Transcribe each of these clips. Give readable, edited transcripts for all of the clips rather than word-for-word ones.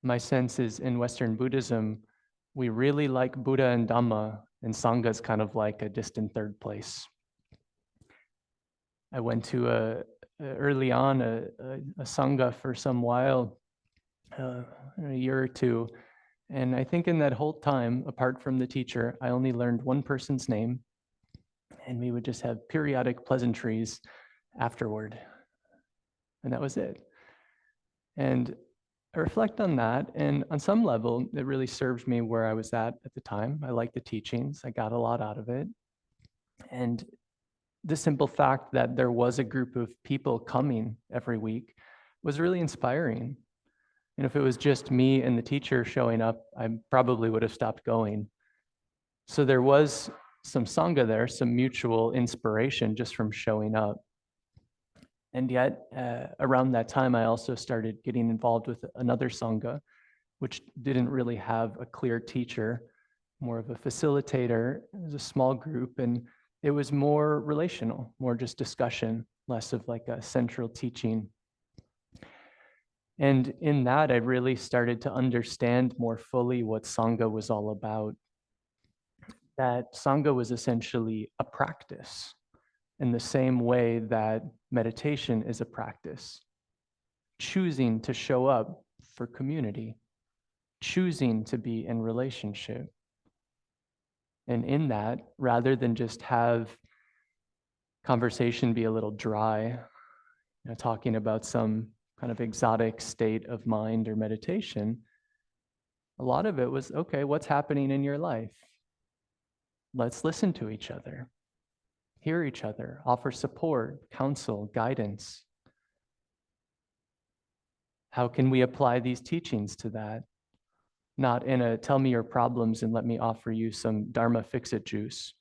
My sense is in Western Buddhism, we really like Buddha and Dhamma, and Sangha is kind of like a distant third place. I went to early on a Sangha for some while, a year or two, and I think in that whole time, apart from the teacher, I only learned one person's name, and we would just have periodic pleasantries afterward, and that was it. And I reflect on that, and on some level, it really served me where I was at the time. I liked the teachings, I got a lot out of it. And the simple fact that there was a group of people coming every week was really inspiring. And if it was just me and the teacher showing up, I probably would have stopped going. So there was some Sangha there, some mutual inspiration just from showing up. And yet, around that time, I also started getting involved with another Sangha, which didn't really have a clear teacher, more of a facilitator. It was a small group, and it was more relational, more just discussion, less of like a central teaching. And in that, I really started to understand more fully what Sangha was all about. That Sangha was essentially a practice in the same way that meditation is a practice. Choosing to show up for community, choosing to be in relationship. And in that, rather than just have conversation be a little dry, talking about some kind of exotic state of mind or meditation, a lot of it was, okay, what's happening in your life? Let's listen to each other, hear each other, offer support, counsel, guidance. How can we apply these teachings to that? Not in a tell me your problems and let me offer you some Dharma fix-it juice,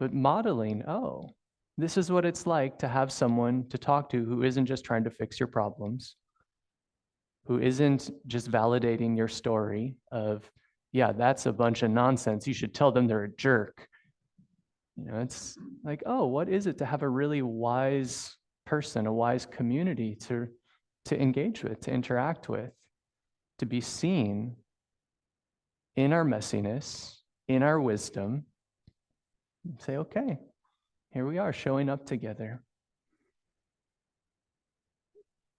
but modeling, oh, this is what it's like to have someone to talk to who isn't just trying to fix your problems, who isn't just validating your story of, yeah, that's a bunch of nonsense. You should tell them they're a jerk. It's like, oh, what is it to have a really wise person, a wise community to engage with, to interact with, to be seen in our messiness, in our wisdom, say, okay, here we are showing up together.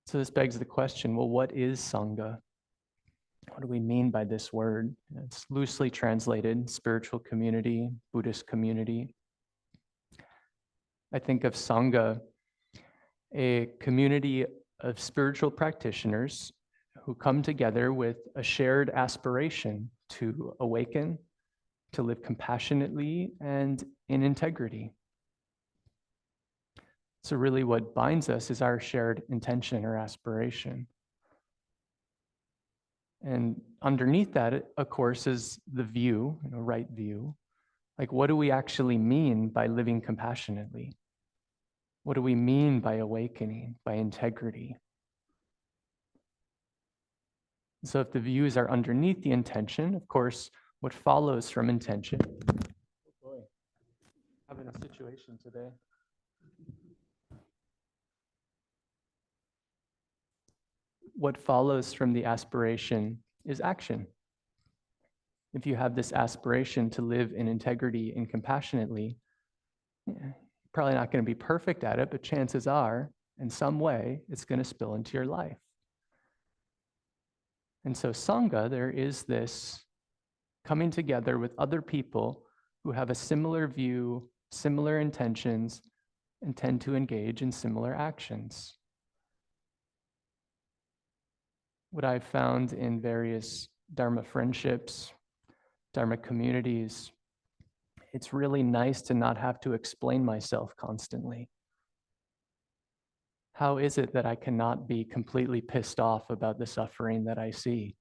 So this begs the question, well, what is Sangha? What do we mean by this word? It's loosely translated, spiritual community, Buddhist community. I think of Sangha, a community of spiritual practitioners who come together with a shared aspiration to awaken, to live compassionately and in integrity. So really what binds us is our shared intention or aspiration. And underneath that, of course, is the view, right view. Like, what do we actually mean by living compassionately? What do we mean by awakening, by integrity? So if the views are underneath the intention, of course, what follows from intention? Oh boy, having a situation today. What follows from the aspiration is action. If you have this aspiration to live in integrity and compassionately, probably not going to be perfect at it, but chances are, in some way, it's going to spill into your life. And so Sangha, there is this coming together with other people who have a similar view, similar intentions, and tend to engage in similar actions. What I've found in various Dharma friendships, Dharma communities, it's really nice to not have to explain myself constantly. How is it that I cannot be completely pissed off about the suffering that I see?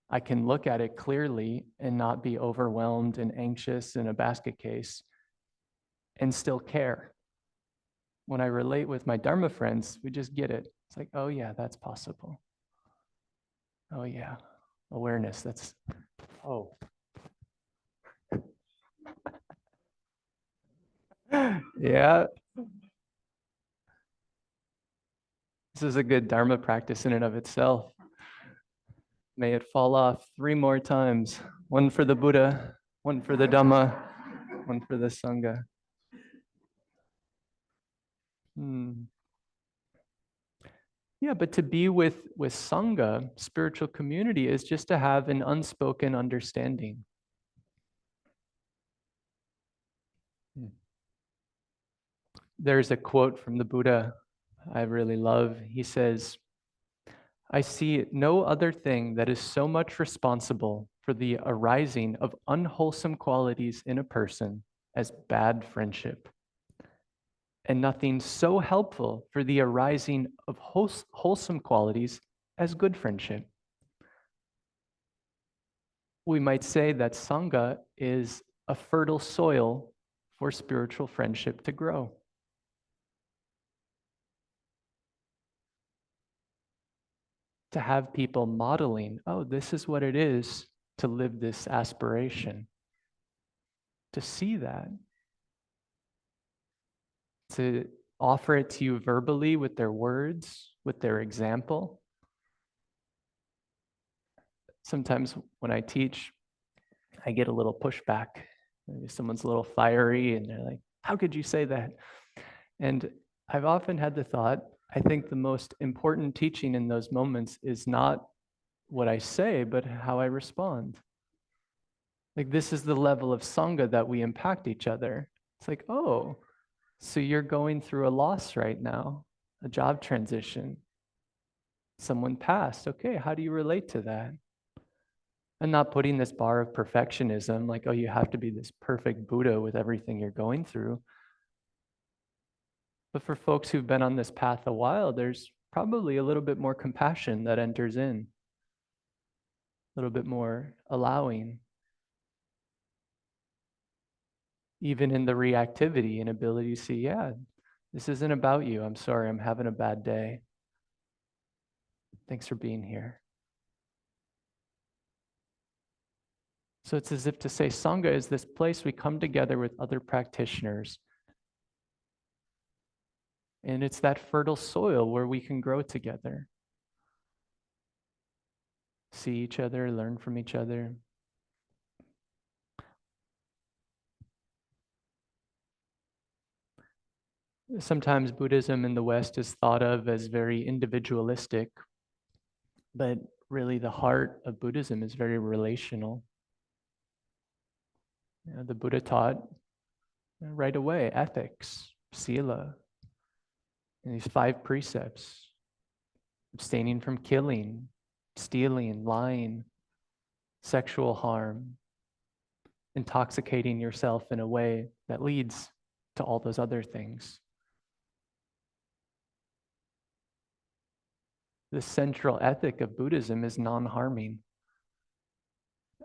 I can look at it clearly and not be overwhelmed and anxious in a basket case and still care. When I relate with my Dharma friends, we just get it. It's like, oh yeah, that's possible. Oh yeah, awareness, that's, oh. Yeah. This is a good Dharma practice in and of itself. May it fall off 3 more times. One for the Buddha, one for the Dhamma, one for the Sangha. Yeah, but to be with Sangha, spiritual community, is just to have an unspoken understanding. There's a quote from the Buddha I really love. He says, "I see no other thing that is so much responsible for the arising of unwholesome qualities in a person as bad friendship, and nothing so helpful for the arising of wholesome qualities as good friendship." We might say that Sangha is a fertile soil for spiritual friendship to grow. To have people modeling, oh, this is what it is to live this aspiration. To see that. To offer it to you verbally with their words, with their example. Sometimes when I teach, I get a little pushback. Maybe someone's a little fiery and they're like, how could you say that? And I've often had the thought, I think the most important teaching in those moments is not what I say, but how I respond. Like, this is the level of Sangha that we impact each other. It's like, oh, so you're going through a loss right now, a job transition. Someone passed. Okay, how do you relate to that? And not putting this bar of perfectionism, like, oh, you have to be this perfect Buddha with everything you're going through. But for folks who've been on this path a while, there's probably a little bit more compassion that enters in, a little bit more allowing, even in the reactivity and ability to see, yeah, this isn't about you. I'm sorry, I'm having a bad day. Thanks for being here. So it's as if to say Sangha is this place we come together with other practitioners. And it's that fertile soil where we can grow together. See each other, learn from each other. Sometimes Buddhism in the West is thought of as very individualistic, but really the heart of Buddhism is very relational. The Buddha taught right away ethics, sila, and these 5 precepts: abstaining from killing, stealing, lying, sexual harm, intoxicating yourself in a way that leads to all those other things. The central ethic of Buddhism is non-harming.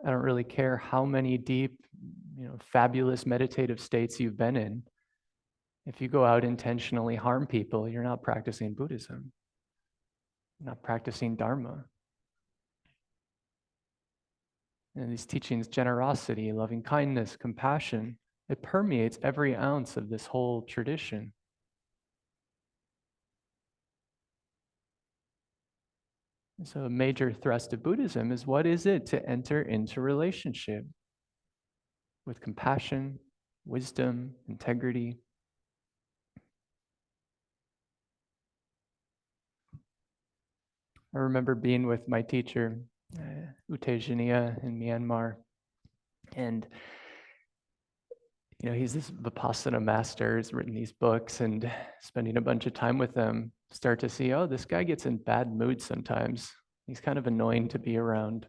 I don't really care how many deep, fabulous meditative states you've been in. If you go out intentionally harm people, you're not practicing Buddhism. You're not practicing Dharma. And these teachings, generosity, loving kindness, compassion, it permeates every ounce of this whole tradition. So a major thrust of Buddhism is, what is it to enter into relationship with compassion, wisdom, integrity? I remember being with my teacher, Utejaniya in Myanmar, and he's this Vipassana master, has written these books, and spending a bunch of time with him, start to see, oh, this guy gets in bad moods sometimes. He's kind of annoying to be around.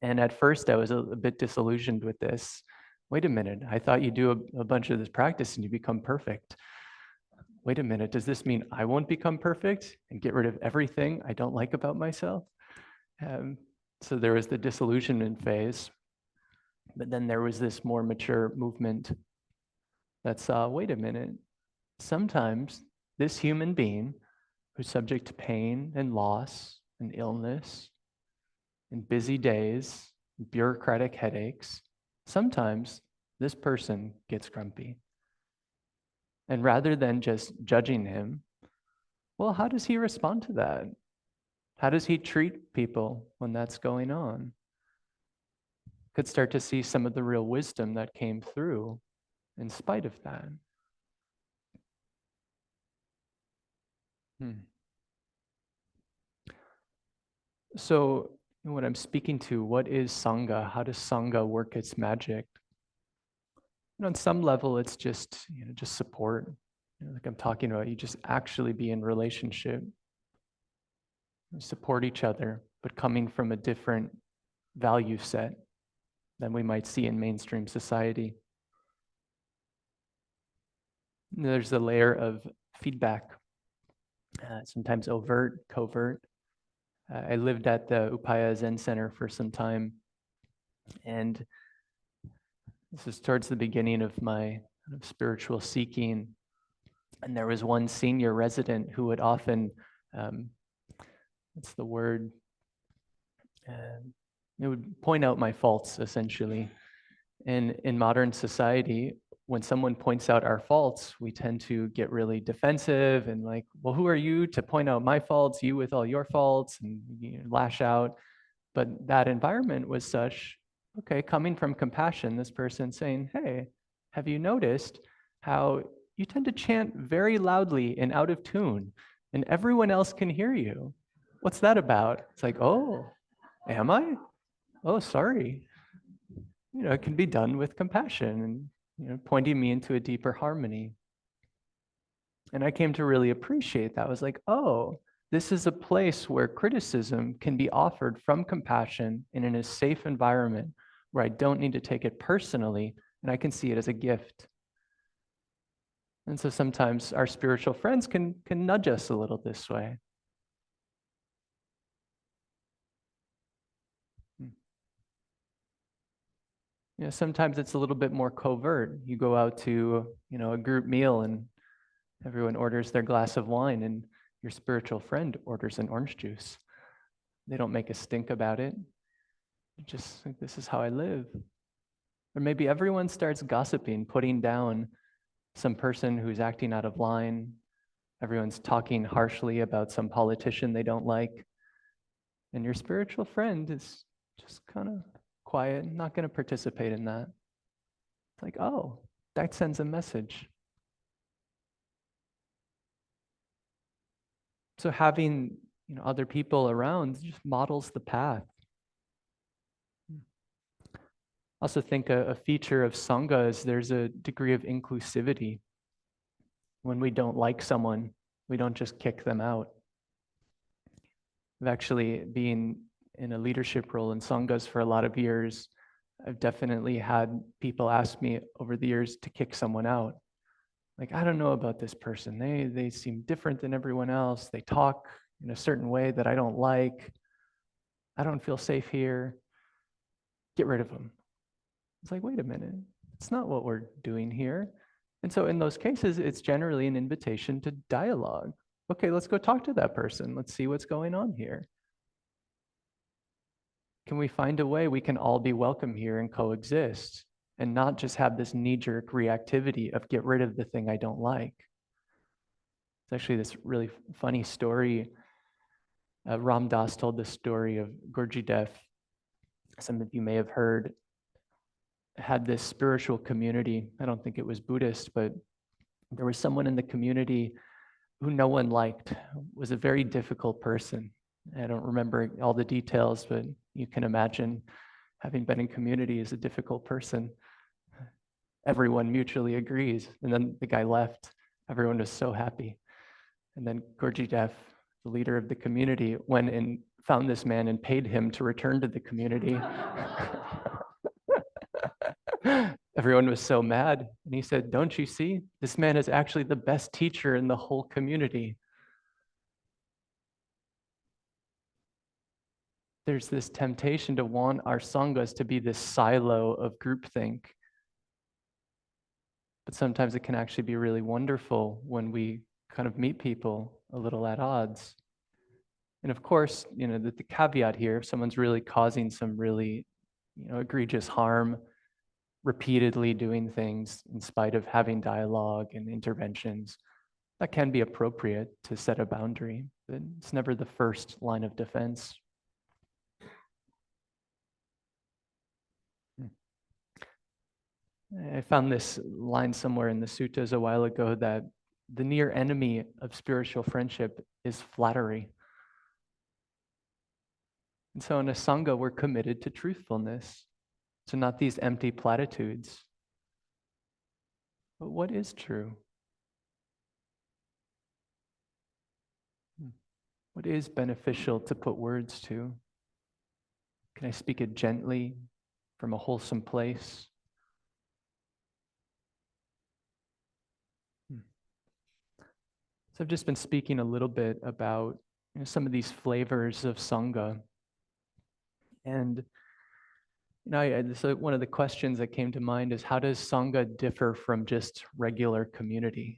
And at first I was a bit disillusioned with this. Wait a minute, I thought you do a bunch of this practice and you become perfect. Wait a minute, does this mean I won't become perfect and get rid of everything I don't like about myself? So there was the disillusionment phase, but then there was this more mature movement that saw, wait a minute, sometimes this human being who's subject to pain and loss and illness and busy days, bureaucratic headaches, sometimes this person gets grumpy. And rather than just judging him Well, how does he respond to that? How does he treat people when that's going on? Could start to see some of the real wisdom that came through in spite of that. Hmm. So, what I'm speaking to, what is Sangha? How does Sangha work its magic? And on some level, it's just, just support. Like I'm talking about, you just actually be in relationship, support each other, but coming from a different value set than we might see in mainstream society. And there's a layer of feedback, sometimes overt, covert. I lived at the Upaya Zen Center for some time, and this is towards the beginning of my spiritual seeking. And there was one senior resident who would often, what's the word? It would point out my faults, essentially. And in modern society, when someone points out our faults, we tend to get really defensive and like, well, who are you to point out my faults, you with all your faults, and lash out. But that environment was such, okay, coming from compassion, this person saying, hey, have you noticed how you tend to chant very loudly and out of tune, and everyone else can hear you? What's that about? It's like, oh, am I? Oh, sorry. It can be done with compassion and, pointing me into a deeper harmony. And I came to really appreciate that. I was like, oh, this is a place where criticism can be offered from compassion and in a safe environment where I don't need to take it personally and I can see it as a gift. And so sometimes our spiritual friends can nudge us a little this way. Sometimes it's a little bit more covert. You go out to, a group meal and everyone orders their glass of wine and your spiritual friend orders an orange juice. They don't make a stink about it. Just like, this is how I live. Or maybe everyone starts gossiping, putting down some person who's acting out of line. Everyone's talking harshly about some politician they don't like. And your spiritual friend is just kind of quiet, not going to participate in that. It's like, oh, that sends a message. So having other people around just models the path. I also think a feature of Sangha is there's a degree of inclusivity. When we don't like someone, we don't just kick them out. I've actually been in a leadership role in Sanghas for a lot of years. I've definitely had people ask me over the years to kick someone out. Like, I don't know about this person. They seem different than everyone else. They talk in a certain way that I don't like. I don't feel safe here. Get rid of them. It's like, wait a minute. It's not what we're doing here. And so in those cases, it's generally an invitation to dialogue. Okay, let's go talk to that person. Let's see what's going on here. Can we find a way we can all be welcome here and coexist and not just have this knee-jerk reactivity of get rid of the thing I don't like? It's actually this really funny story. Ram Dass told the story of Gurdjieff. Some of you may have heard, had this spiritual community. I don't think it was Buddhist, but there was someone in the community who no one liked, was a very difficult person. I don't remember all the details, but you can imagine having been in community as a difficult person. Everyone mutually agrees. And then the guy left. Everyone was so happy. And then Gurdjieff, the leader of the community, went and found this man and paid him to return to the community. Everyone was so mad. And he said, don't you see? This man is actually the best teacher in the whole community. There's this temptation to want our sanghas to be this silo of groupthink. But sometimes it can actually be really wonderful when we kind of meet people a little at odds. And of course, the caveat here, if someone's really causing some really, egregious harm, repeatedly doing things in spite of having dialogue and interventions, that can be appropriate to set a boundary, but it's never the first line of defense. I found this line somewhere in the suttas a while ago that the near enemy of spiritual friendship is flattery. And so in a Sangha, we're committed to truthfulness, to not these empty platitudes. But what is true? What is beneficial to put words to? Can I speak it gently from a wholesome place? So I've just been speaking a little bit about some of these flavors of Sangha. And so one of the questions that came to mind is, how does Sangha differ from just regular community?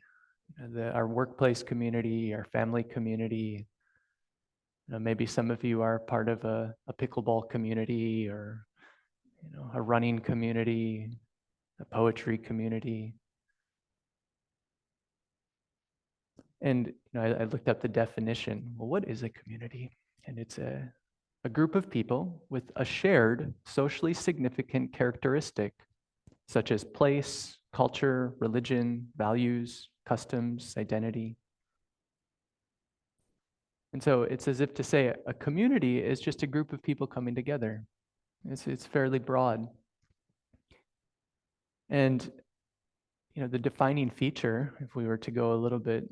Our workplace community, our family community. Maybe some of you are part of a pickleball community, or a running community, a poetry community. And I looked up the definition. Well, what is a community? And it's a group of people with a shared socially significant characteristic, such as place, culture, religion, values, customs, identity. And so it's as if to say a community is just a group of people coming together. It's fairly broad. And the defining feature, if we were to go a little bit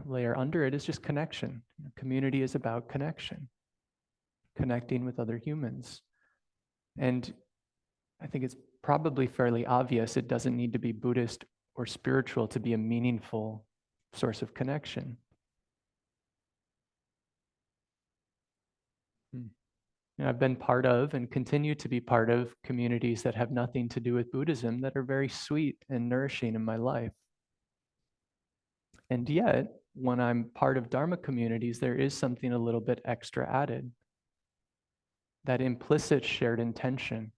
layer under it, is just connection. Community is about connection, connecting with other humans. And I think it's probably fairly obvious it doesn't need to be Buddhist or spiritual to be a meaningful source of connection. I've been part of and continue to be part of communities that have nothing to do with Buddhism that are very sweet and nourishing in my life. And yet, when I'm part of Dharma communities, there is something a little bit extra added. That implicit shared intention.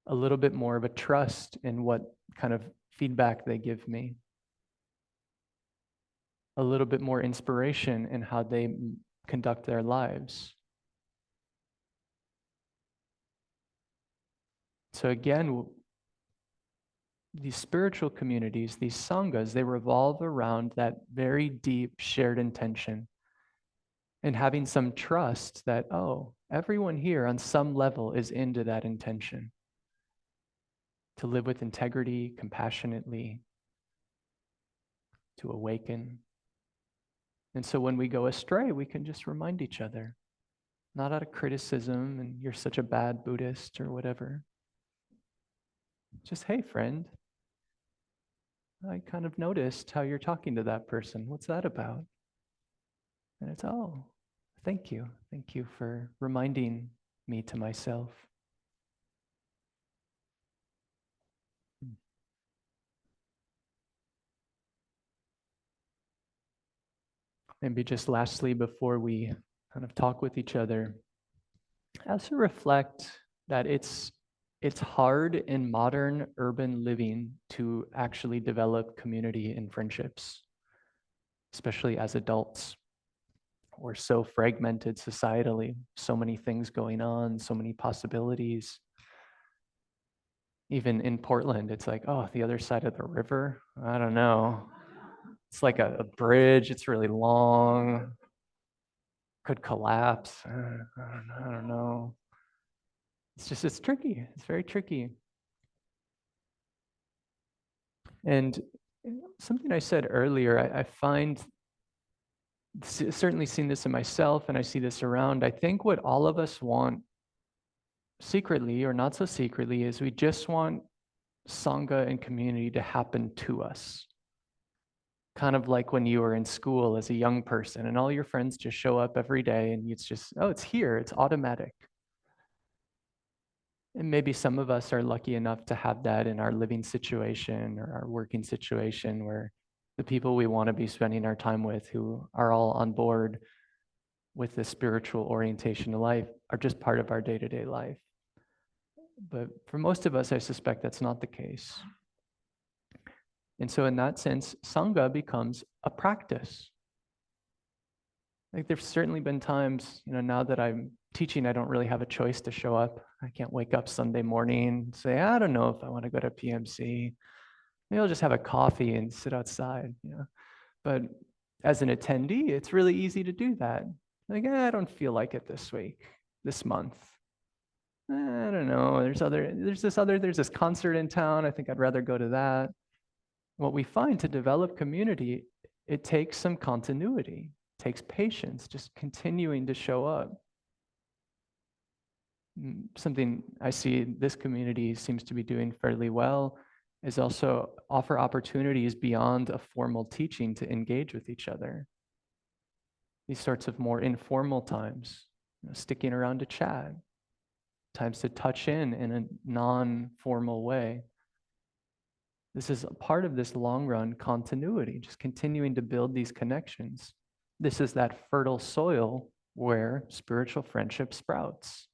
A little bit more of a trust in what kind of feedback they give me. A little bit more inspiration in how they conduct their lives. So again, these spiritual communities, these sanghas, they revolve around that very deep shared intention and having some trust that, everyone here on some level is into that intention to live with integrity, compassionately, to awaken. And so when we go astray, we can just remind each other, not out of criticism and you're such a bad Buddhist or whatever. Just, hey, friend, I kind of noticed how you're talking to that person. What's that about? And it's, thank you. Thank you for reminding me to myself. Maybe just lastly, before we kind of talk with each other, I also reflect that it's hard in modern urban living to actually develop community and friendships, especially as adults. We're so fragmented societally, so many things going on, so many possibilities. Even in Portland, it's like, the other side of the river? I don't know. It's like a bridge, it's really long, could collapse. I don't know. It's tricky. It's very tricky. And something I said earlier, I find, certainly seen this in myself and I see this around, I think what all of us want secretly or not so secretly is we just want Sangha and community to happen to us. Kind of like when you were in school as a young person and all your friends just show up every day and it's just, it's here, it's automatic. And maybe some of us are lucky enough to have that in our living situation or our working situation where the people we want to be spending our time with who are all on board with the spiritual orientation of life are just part of our day-to-day life. But for most of us, I suspect that's not the case. And so in that sense, Sangha becomes a practice. Like there's certainly been times, now that I'm teaching, I don't really have a choice to show up. I can't wake up Sunday morning and say, I don't know if I want to go to PMC. Maybe I'll just have a coffee and sit outside. But as an attendee, it's really easy to do that. Like, I don't feel like it this week, this month. I don't know. There's this concert in town. I think I'd rather go to that. What we find to develop community, it takes some continuity, it takes patience, just continuing to show up. Something I see this community seems to be doing fairly well is also offer opportunities beyond a formal teaching to engage with each other. These sorts of more informal times, sticking around to chat, times to touch in a non-formal way. This is a part of this long-run continuity, just continuing to build these connections. This is that fertile soil where spiritual friendship sprouts.